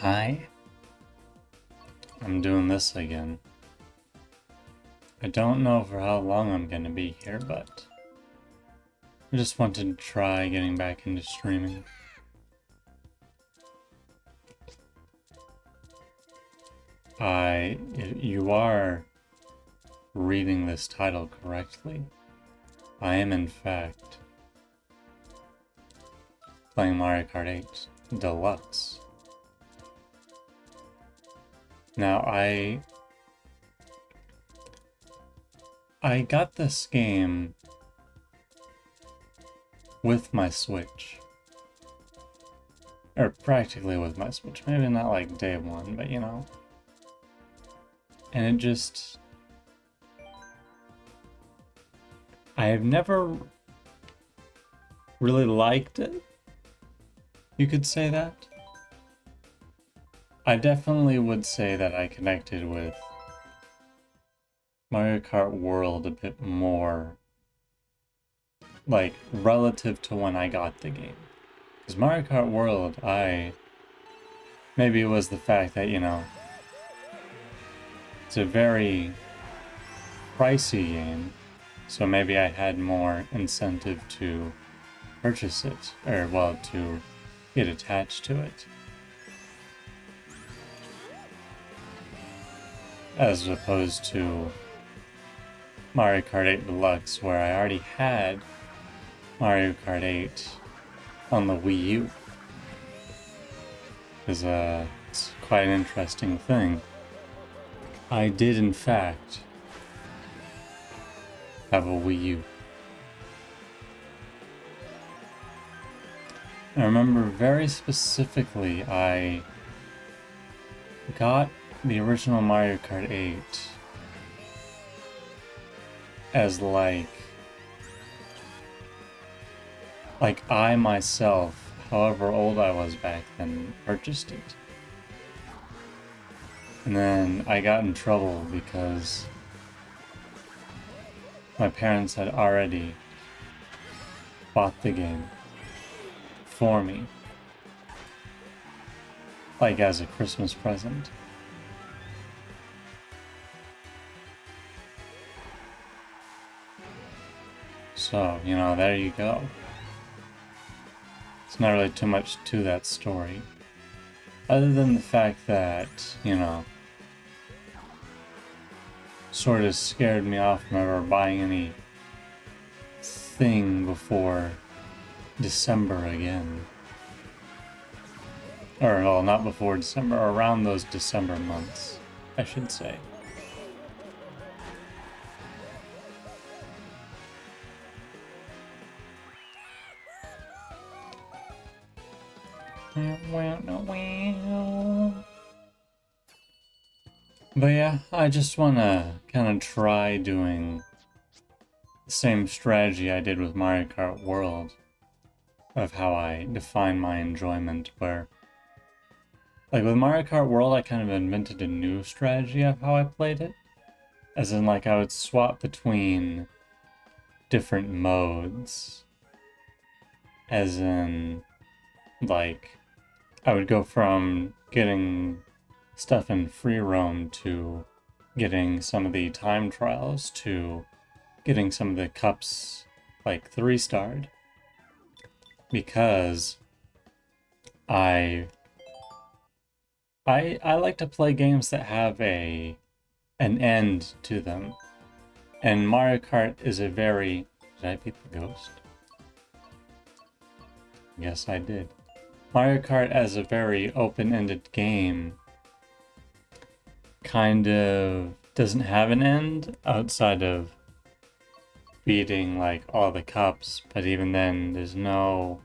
Hi, I'm doing this again. I don't know for how long I'm gonna be here, but I just wanted to try getting back into streaming. You are reading this title correctly. I am in fact playing Mario Kart 8 Deluxe. Now I got this game with my Switch. Or practically with my Switch. Maybe not like day one, but you know. And it just... I have never really liked it. You could say that. I definitely would say that I connected with Mario Kart World a bit more, like, relative to when I got the game. Because Mario Kart World, maybe it was the fact that, you know, it's a very pricey game, so maybe I had more incentive to purchase it, or, well, to get attached to it. As opposed to Mario Kart 8 Deluxe, where I already had Mario Kart 8 on the Wii U. It's quite an interesting thing. I did, in fact, have a Wii U. I remember very specifically I got the original Mario Kart 8 as like I myself, however old I was back then, purchased it. And then I got in trouble because my parents had already bought the game for me, like as a Christmas present. So, you know, there you go. It's not really too much to that story. Other than the fact that, you know, sort of scared me off from ever buying any thing before December again. Or, well, not before December, around those December months, I should say. But yeah, I just want to kind of try doing the same strategy I did with Mario Kart World of how I define my enjoyment, where like with Mario Kart World I kind of invented a new strategy of how I played it, as in like I would swap between different modes, as in like I would go from getting stuff in free roam to getting some of the time trials to getting some of the cups like 3-starred, because I like to play games that have an end to them, and Mario Kart is a very... Did I beat the ghost? Yes, I did. Mario Kart as a very open-ended game kind of doesn't have an end outside of beating like all the cups, but even then there's no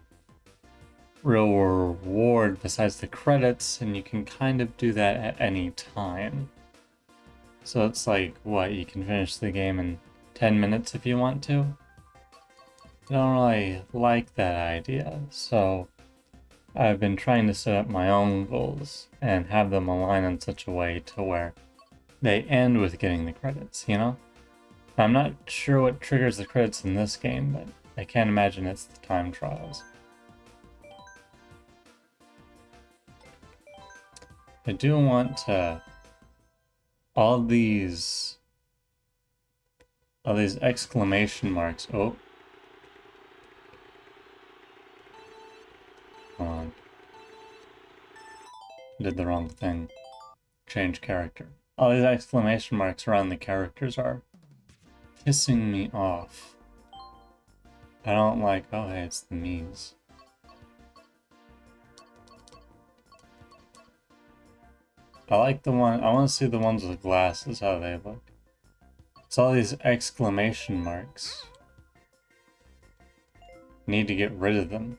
real reward besides the credits, and you can kind of do that at any time. So it's like, what, you can finish the game in 10 minutes if you want to? I don't really like that idea, so I've been trying to set up my own goals and have them align in such a way to where they end with getting the credits, you know? I'm not sure what triggers the credits in this game, but I can't imagine it's the time trials. I do want to all these exclamation marks. Oh, hold on. Did the wrong thing. Change character. All these exclamation marks around the characters are pissing me off. I don't like, oh hey, it's the me's. I like the one, I want to see the ones with glasses, how they look. It's all these exclamation marks. Need to get rid of them.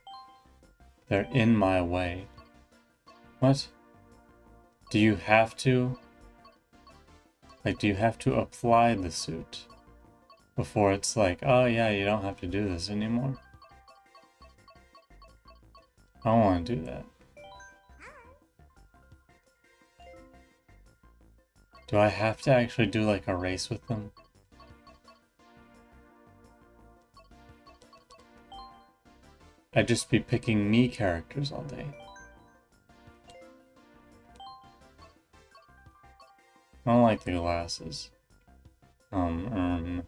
They're in my way. What? Do you have to? Like, do you have to apply the suit before it's like, oh yeah, you don't have to do this anymore? I don't want to do that. Do I have to actually do like a race with them? I'd just be picking me characters all day. I don't like the glasses. I'll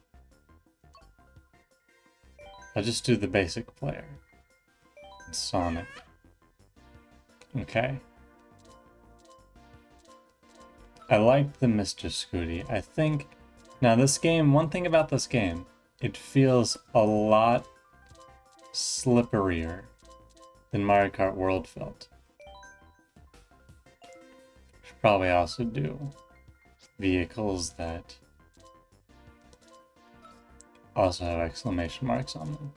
just do the basic player. Sonic. Okay. I like the Mr. Scooty. I think... Now this game, one thing about this game, it feels a lot slipperier than Mario Kart World felt. Should probably also do vehicles that also have exclamation marks on them.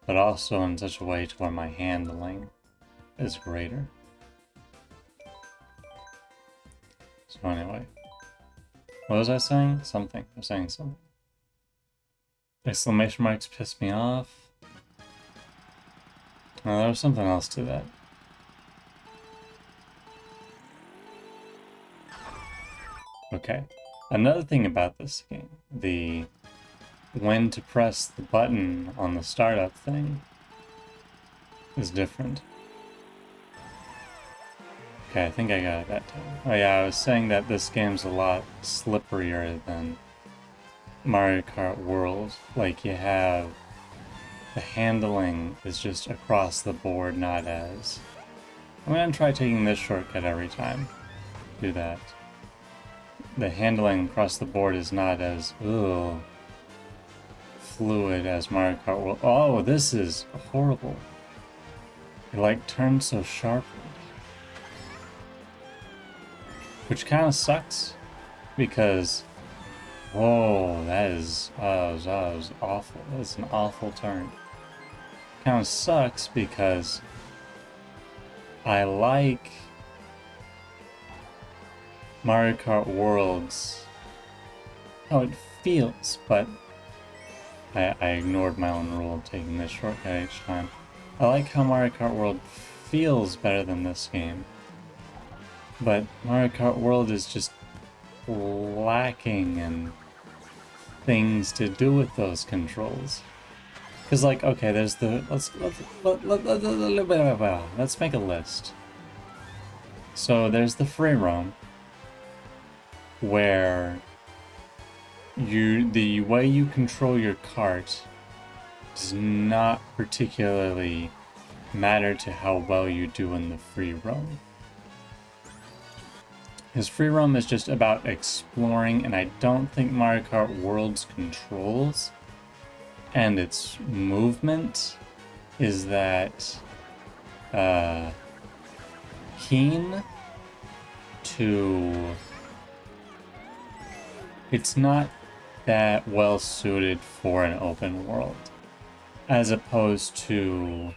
But also in such a way to where my handling is greater. So anyway, what was I saying? Something. I was saying something. Exclamation marks piss me off. Oh, there was something else to that. Okay. Another thing about this game, when to press the button on the startup thing is different. Okay, I think I got it that time. Oh yeah, I was saying that this game's a lot slipperier than Mario Kart World. Like, you have... the handling is just across the board, not as... I'm gonna try taking this shortcut every time. Do that. The handling across the board is not as... ugh, fluid as Mario Kart World. Oh, this is horrible. It like turns so sharply. Which kind of sucks, because, whoa, that was awful. That's an awful turn. Kind of sucks because I like Mario Kart World's how it feels, but I ignored my own rule of taking this shortcut each time. I like how Mario Kart World feels better than this game. But Mario Kart World is just lacking in things to do with those controls. Because, like, okay, there's the... Let's make a list. So there's the free roam, where the way you control your kart does not particularly matter to how well you do in the free roam. Because free roam is just about exploring, and I don't think Mario Kart World's controls and its movement is that keen to... It's not that well suited for an open world, as opposed to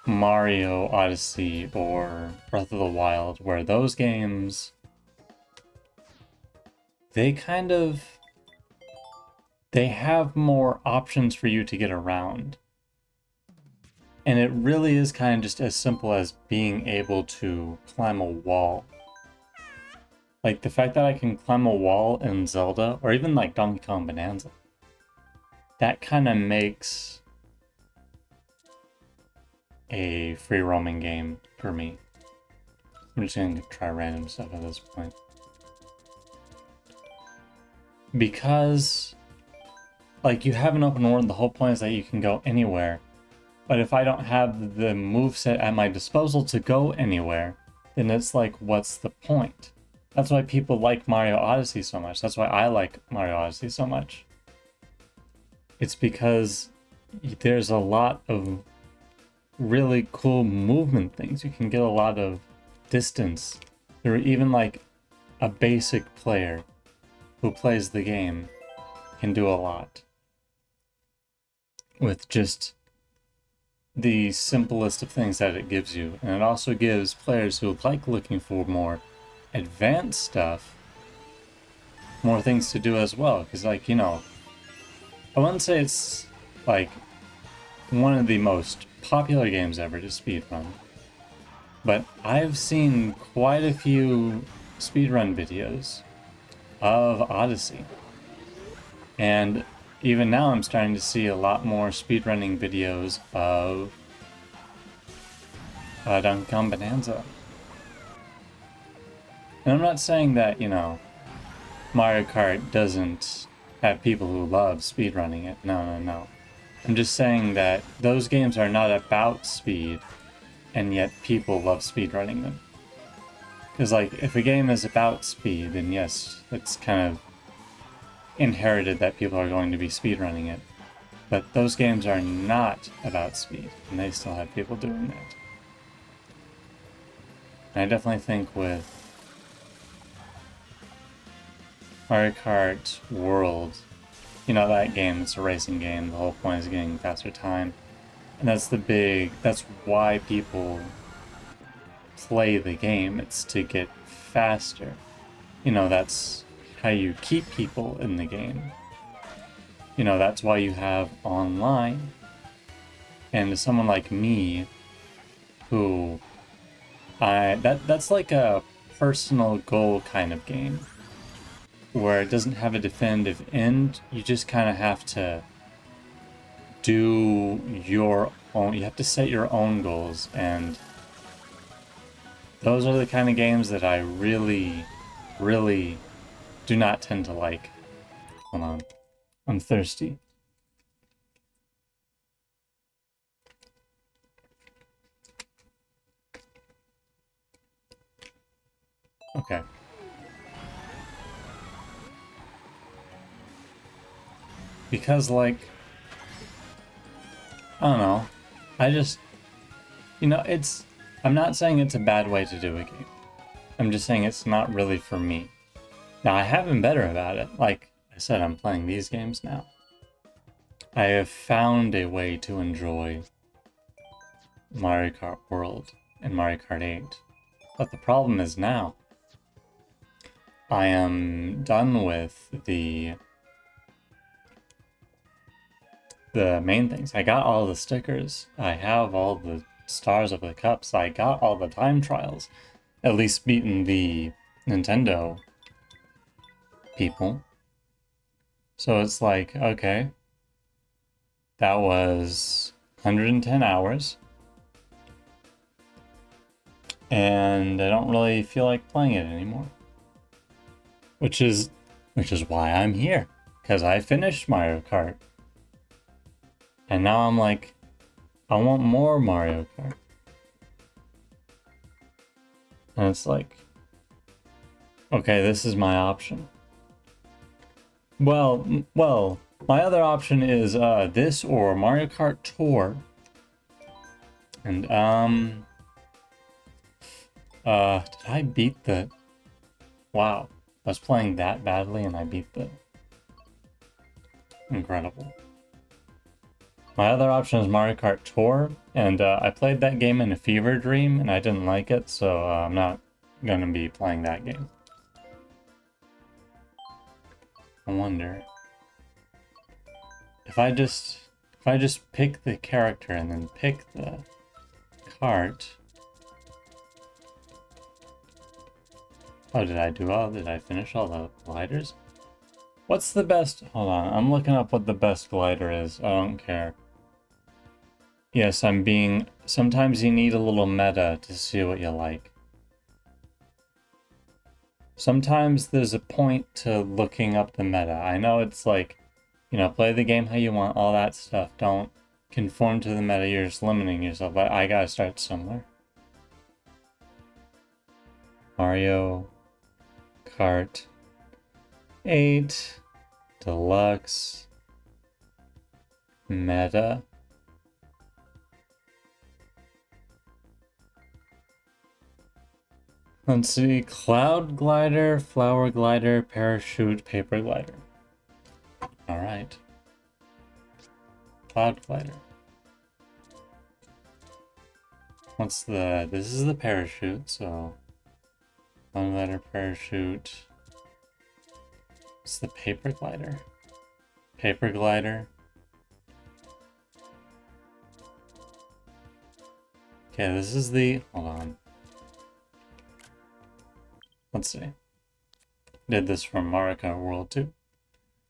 Mario Odyssey or Breath of the Wild, where those games, they have more options for you to get around. And it really is kind of just as simple as being able to climb a wall. Like, the fact that I can climb a wall in Zelda, or even like Donkey Kong Bonanza, that kind of makes a free roaming game for me. I'm just gonna try random stuff at this point. Because, like, you have an open world, the whole point is that you can go anywhere. But if I don't have the moveset at my disposal to go anywhere, then it's like, what's the point? That's why people like Mario Odyssey so much. That's why I like Mario Odyssey so much. It's because there's a lot of really cool movement things. You can get a lot of distance. There are even like a basic player who plays the game can do a lot with just the simplest of things that it gives you. And it also gives players who like looking for more advanced stuff more things to do as well. Because, like, you know, I wouldn't say it's like one of the most popular games ever to speedrun, but I've seen quite a few speedrun videos of Odyssey. And even now I'm starting to see a lot more speedrunning videos of Donkey Kong Bonanza. And I'm not saying that, you know, Mario Kart doesn't have people who love speedrunning it. No. I'm just saying that those games are not about speed, and yet people love speedrunning them. Because, like, if a game is about speed, then yes, it's kind of inherited that people are going to be speedrunning it. But those games are not about speed, and they still have people doing that. And I definitely think with Mario Kart World, you know, that game, it's a racing game, the whole point is getting faster time. And that's why people play the game, it's to get faster. You know, that's how you keep people in the game. You know, that's why you have online. And to someone like me, who that's like a personal goal kind of game, where it doesn't have a definitive end. You just kind of have to do your own, you have to set your own goals, and those are the kind of games that I really do not tend to like. Hold on, I'm thirsty. Okay. Because, like, I don't know, I just, you know, I'm not saying it's a bad way to do a game. I'm just saying it's not really for me. Now, I have been better about it. Like I said, I'm playing these games now. I have found a way to enjoy Mario Kart World and Mario Kart 8. But the problem is now, I am done with the main things. I got all the stickers. I have all the stars of the cups. I got all the time trials. At least beaten the Nintendo people. So it's like, okay, that was 110 hours. And I don't really feel like playing it anymore. Which is why I'm here. Because I finished Mario Kart. And now I'm like, I want more Mario Kart. And it's like, okay, this is my option. Well, my other option is this or Mario Kart Tour. And did I beat the... Wow, I was playing that badly and I beat the... Incredible. My other option is Mario Kart Tour, and I played that game in a fever dream, and I didn't like it, so I'm not gonna be playing that game. I wonder if I just pick the character and then pick the kart. Oh, did I do all? Did I finish all the gliders? What's the best? Hold on, I'm looking up what the best glider is. I don't care. Yes, I'm being... Sometimes you need a little meta to see what you like. sometimes there's a point to looking up the meta. I know it's like, you know, play the game how you want, all that stuff. Don't conform to the meta, you're just limiting yourself, but I gotta start somewhere. Mario Kart 8 Deluxe Meta. Let's see, Cloud Glider, Flower Glider, Parachute, Paper Glider. Alright. Cloud Glider. What's the... This is the parachute, so... Cloud Glider, Parachute... It's the Paper Glider. Paper Glider. Okay, this is the... Hold on. Let's see. Did this from Mario Kart World 2.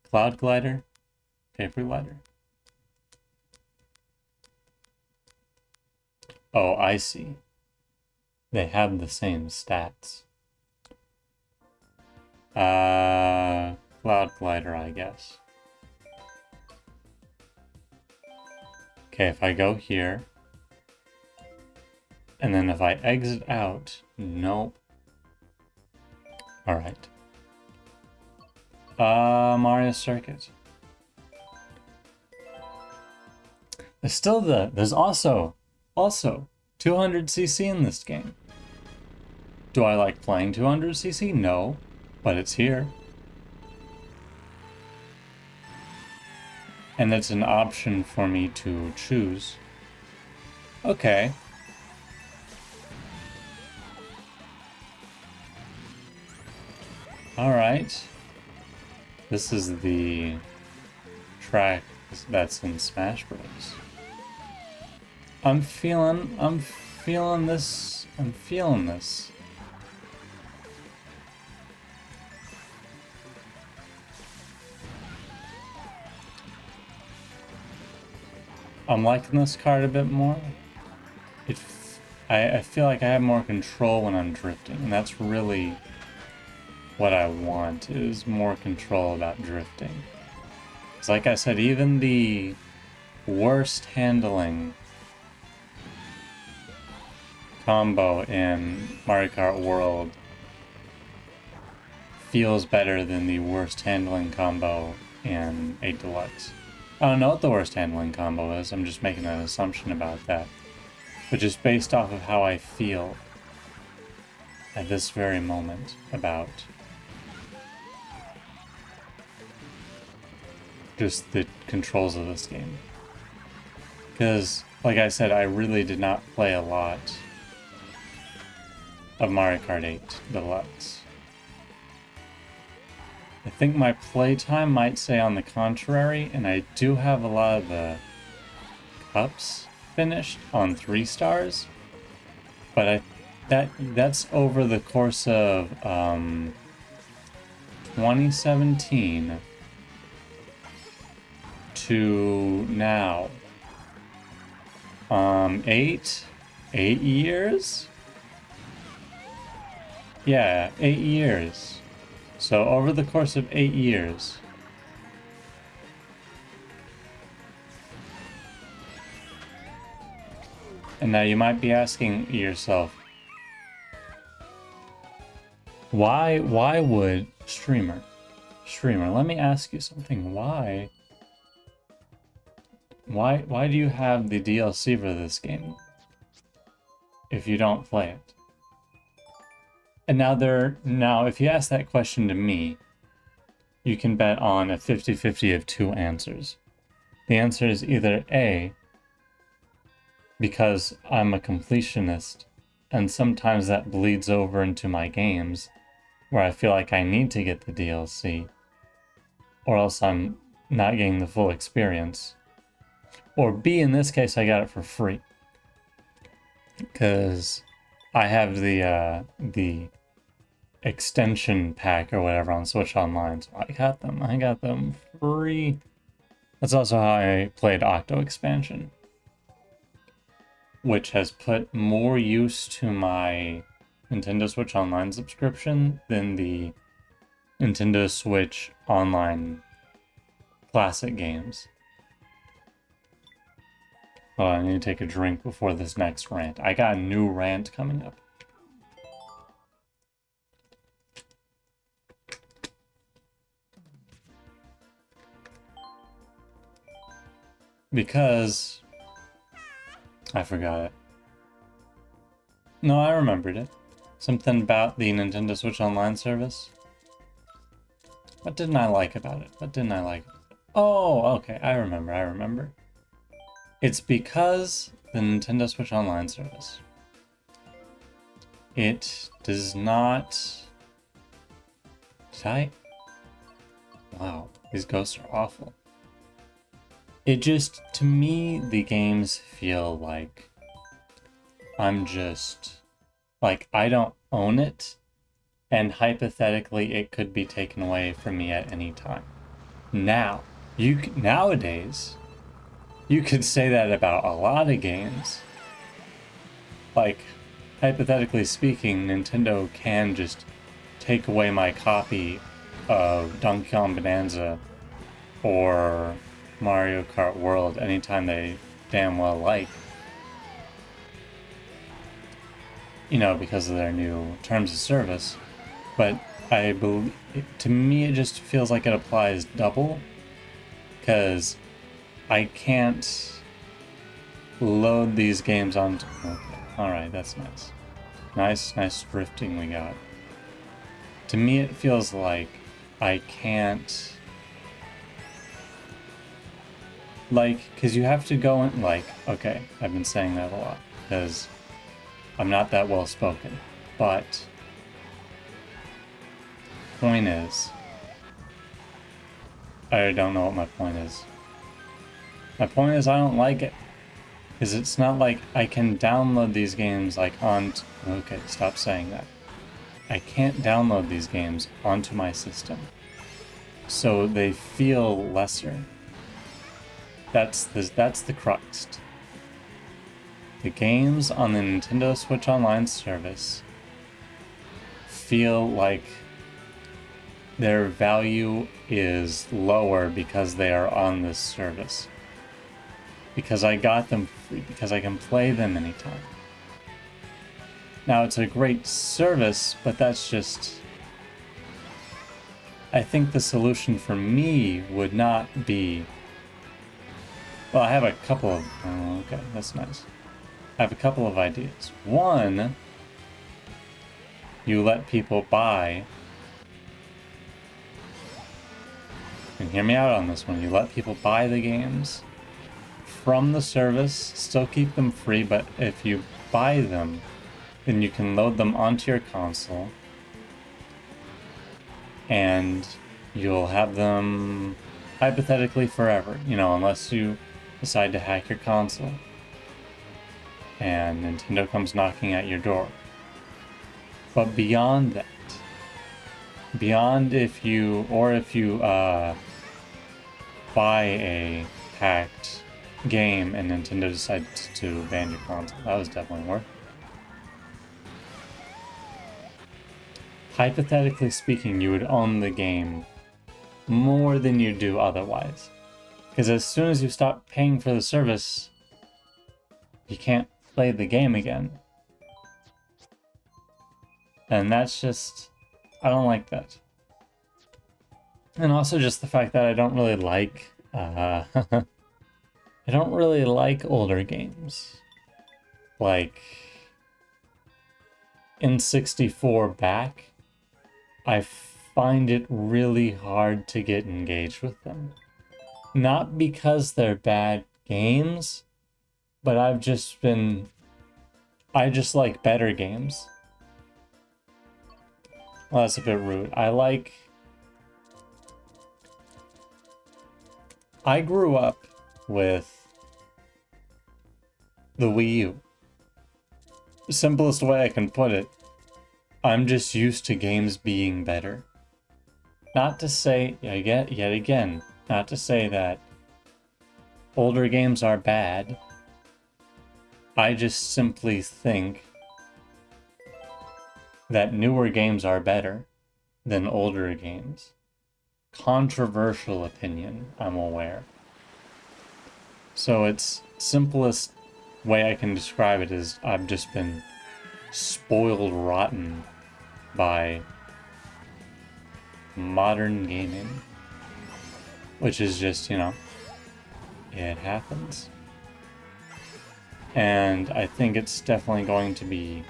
Cloud Glider. Paper Glider. Oh, I see. They have the same stats. Cloud Glider, I guess. Okay, if I go here, and then if I exit out, nope. Alright. Mario Circuit. There's still there's also 200cc in this game. Do I like playing 200cc? No, but it's here. And it's an option for me to choose. Okay. Alright. This is the track that's in Smash Bros. I'm feeling this. I'm feeling this. I'm liking this card a bit more. I feel like I have more control when I'm drifting, and that's really what I want, is more control about drifting. Because like I said, even the worst handling combo in Mario Kart World feels better than the worst handling combo in 8 Deluxe. I don't know what the worst handling combo is, I'm just making an assumption about that. But just based off of how I feel at this very moment about just the controls of this game. Because, like I said, I really did not play a lot of Mario Kart 8 Deluxe. I think my playtime might say on the contrary, and I do have a lot of the cups finished on 3 stars, but that's over the course of 2017 to now. 8 years? Yeah, 8 years. So over the course of 8 years. And now you might be asking yourself, why would streamer, let me ask you something. Why do you have the DLC for this game if you don't play it? And now if you ask that question to me, you can bet on a 50-50 of 2 answers. The answer is either A, because I'm a completionist, and sometimes that bleeds over into my games, where I feel like I need to get the DLC, or else I'm not getting the full experience. Or B, in this case, I got it for free, because I have the extension pack or whatever on Switch Online, so I got them free. That's also how I played Octo Expansion, which has put more use to my Nintendo Switch Online subscription than the Nintendo Switch Online classic games. Oh, I need to take a drink before this next rant. I got a new rant coming up. Because I forgot it. No, I remembered it. Something about the Nintendo Switch Online service. What didn't I like about it? What didn't I like? Oh, okay, I remember. It's because the Nintendo Switch Online service. It does not... Did I? Wow, these ghosts are awful. It just, to me, the games feel like I'm just, like, I don't own it, and hypothetically it could be taken away from me at any time. Now, nowadays, you could say that about a lot of games. Like, hypothetically speaking, Nintendo can just take away my copy of Donkey Kong Bonanza or Mario Kart World anytime they damn well like. You know, because of their new terms of service. But I believe, to me, it just feels like it applies double. Because I can't load these games onto... Okay, alright, that's nice. Nice drifting we got. To me, it feels like I can't... Like, because you have to go in, like, okay, I've been saying that a lot, because I'm not that well spoken, but point is, I don't know what my point is. My point is I don't like it, because it's not like I can download these games like okay, stop saying that. I can't download these games onto my system, so they feel lesser. That's the crux. The games on the Nintendo Switch Online service feel like their value is lower because they are on this service. Because I got them free, because I can play them anytime. Now, it's a great service, but that's just... I think the solution for me would not be... Well, I have a couple of... Oh, okay, that's nice. I have a couple of ideas. One, you let people buy... And hear me out on this one. You let people buy the games from the service, still keep them free, but if you buy them, then you can load them onto your console, and you'll have them hypothetically forever, you know, unless you decide to hack your console and Nintendo comes knocking at your door. But beyond that, beyond if you buy a hacked game and Nintendo decides to ban your console, that was definitely worth it. Hypothetically speaking, you would own the game more than you do otherwise. Because as soon as you stop paying for the service, you can't play the game again. And that's just... I don't like that. And also just the fact that I don't really like... I don't really like older games. Like... N64 back, I find it really hard to get engaged with them. Not because they're bad games, but I just like better games. Well, that's a bit rude. I grew up with the Wii U. The simplest way I can put it, I'm just used to games being better. Not to say, yet again, not to say that older games are bad. I just simply think that newer games are better than older games. Controversial opinion, I'm aware. So its simplest way I can describe it is I've just been spoiled rotten by modern gaming, which is just, you know, it happens. And I think it's definitely going to be,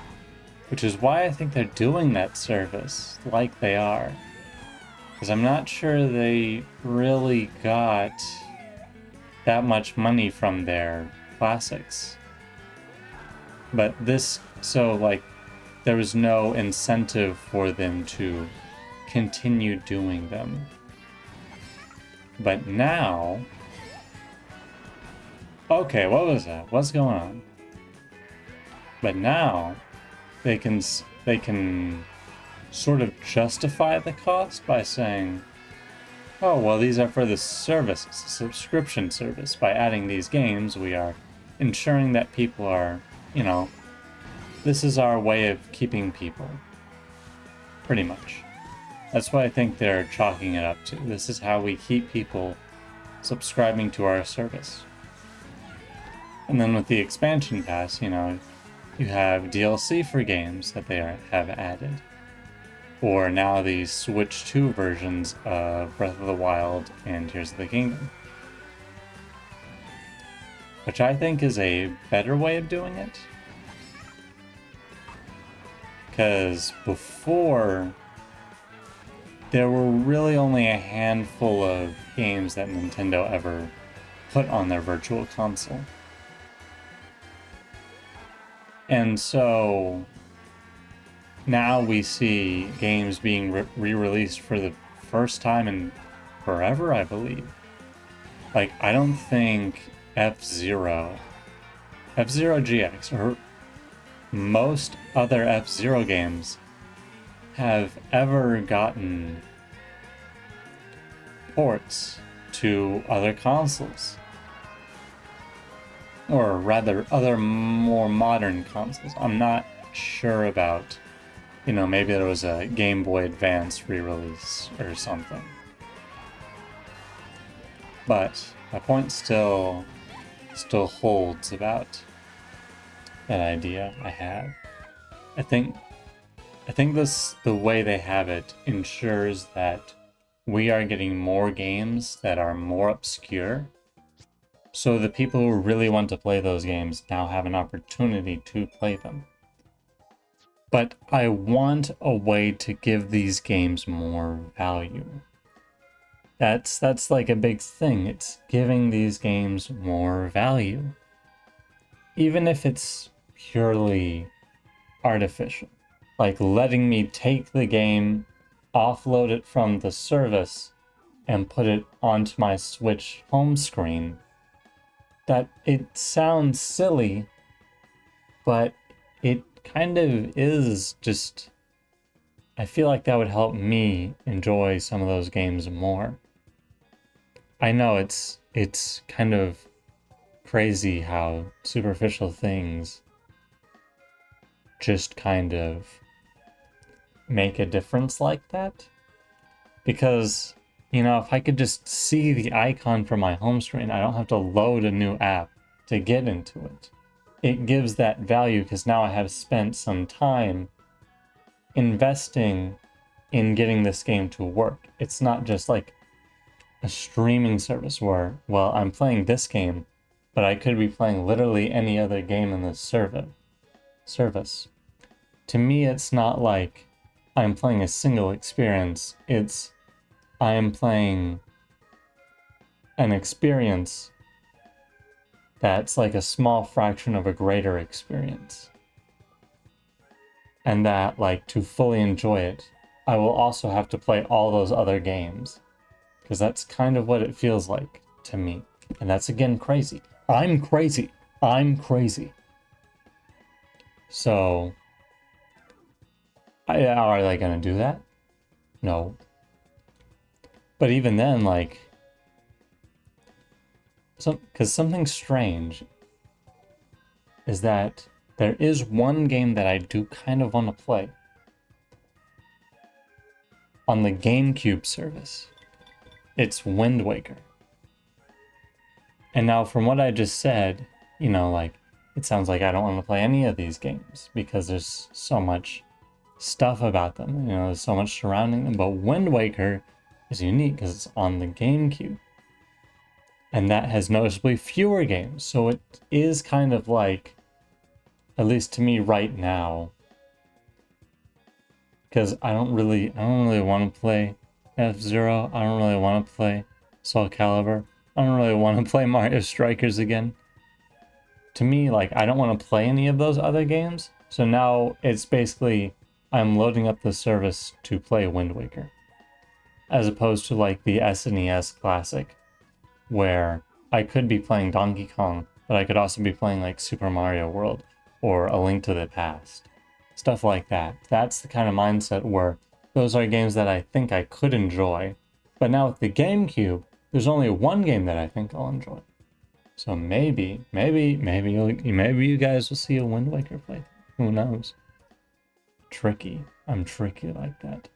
which is why I think they're doing that service like they are. Because I'm not sure they really got that much money from their classics. But this, so like, there was no incentive for them to continue doing them. But now, okay, what was that? What's going on? But now, they can sort of justify the cost by saying, oh, well, these are for the service, subscription service. By adding these games, we are ensuring that people are, you know, this is our way of keeping people. Pretty much. That's what I think they're chalking it up to. This is how we keep people subscribing to our service. And then with the expansion pass, you know, you have DLC for games that they have added. Or now these Switch 2 versions of Breath of the Wild and Tears of the Kingdom. Which I think is a better way of doing it. Because before, there were really only a handful of games that Nintendo ever put on their virtual console. And so now we see games being re-released for the first time in forever, I believe. Like, I don't think F-Zero GX, or most other F-Zero games have ever gotten ports to other consoles. Or rather, other more modern consoles. I'm not sure about, you know, maybe there was a Game Boy Advance re-release or something. But my point still holds about that idea I have. I think the way they have it ensures that we are getting more games that are more obscure. So the people who really want to play those games now have an opportunity to play them. But I want a way to give these games more value. That's like a big thing. It's giving these games more value. Even if it's purely artificial. Like letting me take the game, offload it from the service, and put it onto my Switch home screen. That it sounds silly, but it kind of is just... I feel like that would help me enjoy some of those games more. I know it's kind of crazy how superficial things just kind of make a difference like that. Because, you know, if I could just see the icon from my home screen, I don't have to load a new app to get into it. It gives that value because now I have spent some time investing in getting this game to work. It's not just like a streaming service where, well, I'm playing this game, but I could be playing literally any other game in this service. To me, it's not like I'm playing a single experience. It's I am playing an experience that's like a small fraction of a greater experience. And that, like, to fully enjoy it, I will also have to play all those other games. Because that's kind of what it feels like to me. And that's, again, crazy. I'm crazy. So, are they going to do that? No. But even then, like, because something strange is that there is one game that I do kind of want to play. on the GameCube service. It's Wind Waker. And now from what I just said, you know, like, it sounds like I don't want to play any of these games because there's so much stuff about them, you know, there's so much surrounding them. But Wind Waker is unique because it's on the GameCube. And that has noticeably fewer games. So it is kind of like, at least to me right now, because I don't really want to play F-Zero. I don't really want to play Soul Calibur. I don't really want to play Mario Strikers again. To me, like, I don't want to play any of those other games. So now it's basically, I'm loading up the service to play Wind Waker. As opposed to like the SNES Classic, where I could be playing Donkey Kong, but I could also be playing like Super Mario World or A Link to the Past. Stuff like that. That's the kind of mindset where those are games that I think I could enjoy. But now with the GameCube, there's only one game that I think I'll enjoy. So maybe you guys will see a Wind Waker playthrough. Who knows? Tricky. I'm tricky like that.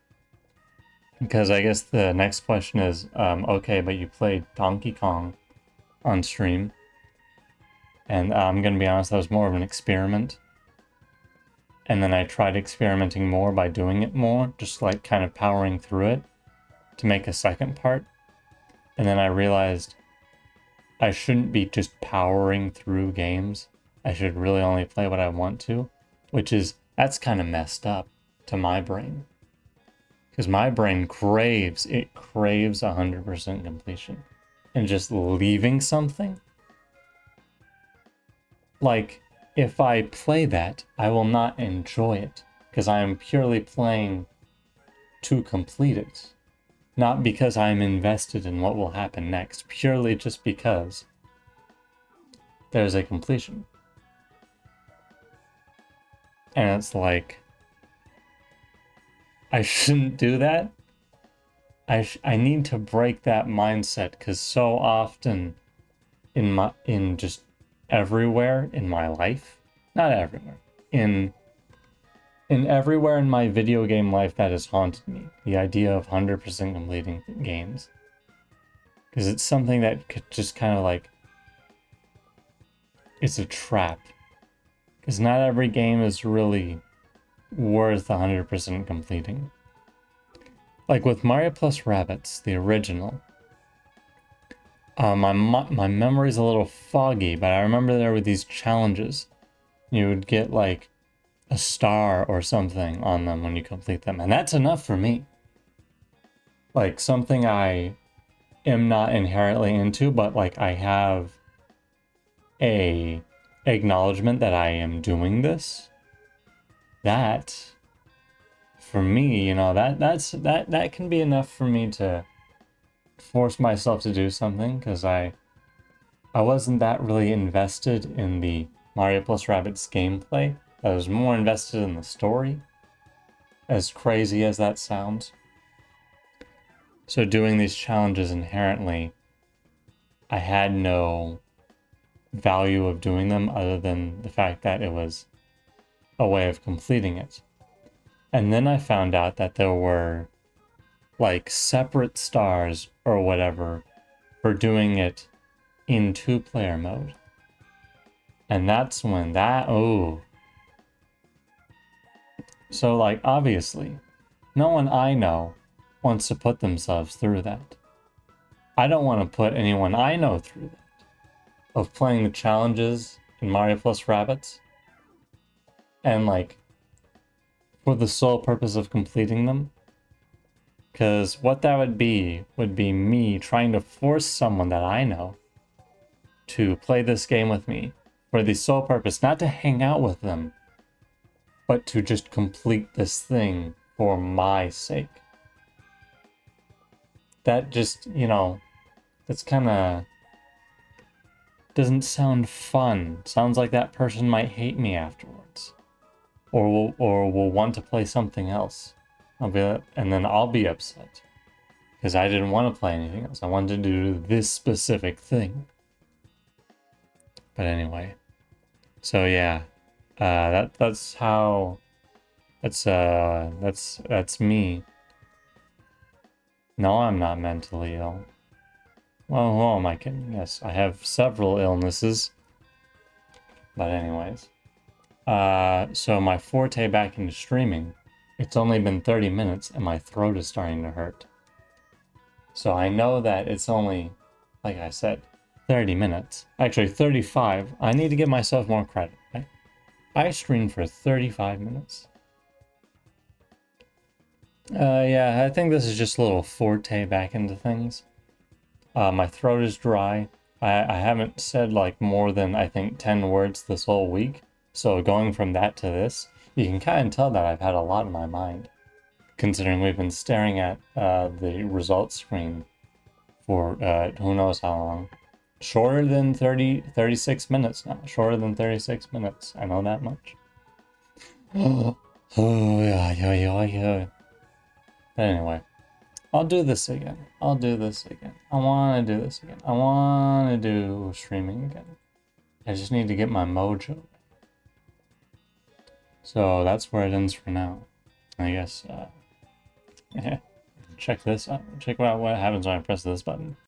Because I guess the next question is, okay, but you played Donkey Kong on stream. And I'm going to be honest, that was more of an experiment. And then I tried experimenting more by doing it more, just like kind of powering through it to make a second part. And then I realized I shouldn't be just powering through games. I should really only play what I want to, that's kind of messed up to my brain. Because my brain craves 100% completion. And just leaving something, like, if I play that, I will not enjoy it because I am purely playing to complete it. Not because I'm invested in what will happen next, purely just because there's a completion. And it's like, I shouldn't do that. I need to break that mindset because so often in just everywhere in my life, not everywhere, in everywhere in my video game life that has haunted me, the idea of 100% completing games. Because it's something that could just kind of like, it's a trap. Because not every game is really worth 100% completing. Like with Mario plus Rabbids, the original, my memory's a little foggy, but I remember there were these challenges. You would get like a star or something on them when you complete them, and that's enough for me. Like something I am not inherently into, but like I have a acknowledgement that I am doing this. That for me, you know, that can be enough for me to force myself to do something, because I wasn't that really invested in the Mario plus Rabbids gameplay. I was more invested in the story, as crazy as that sounds. So doing these challenges inherently, I had no value of doing them other than the fact that it was a way of completing it. And then I found out that there were like separate stars or whatever for doing it in 2-player mode. And that's when So like obviously, no one I know wants to put themselves through that. I don't want to put anyone I know through that. Of playing the challenges in Mario plus Rabbids and like for the sole purpose of completing them. Because what that would be me trying to force someone that I know to play this game with me for the sole purpose, not to hang out with them, but to just complete this thing for my sake. That just, you know, that's kind of doesn't sound fun. Sounds like that person might hate me afterwards. Or will want to play something else. And then I'll be upset. Because I didn't want to play anything else. I wanted to do this specific thing. But anyway. So yeah. That's me. No, I'm not mentally ill. Well, who am I kidding? Yes, I have several illnesses. But anyways. So my forte back into streaming, it's only been 30 minutes and my throat is starting to hurt. So I know that it's only, like I said, 30 minutes. Actually, 35. I need to give myself more credit. I streamed for 35 minutes. Yeah, I think this is just a little forte back into things. My throat is dry. I haven't said like more than I think 10 words this whole week. So going from that to this, you can kind of tell that I've had a lot in my mind. Considering we've been staring at the results screen for who knows how long. Shorter than 36 minutes now. Shorter than 36 minutes. I know that much. Oh, yeah. But anyway. I'll do this again. I'll do this again. I want to do this again. I want to do streaming again. I just need to get my mojo. So that's where it ends for now. I guess, check this out. Check out what happens when I press this button.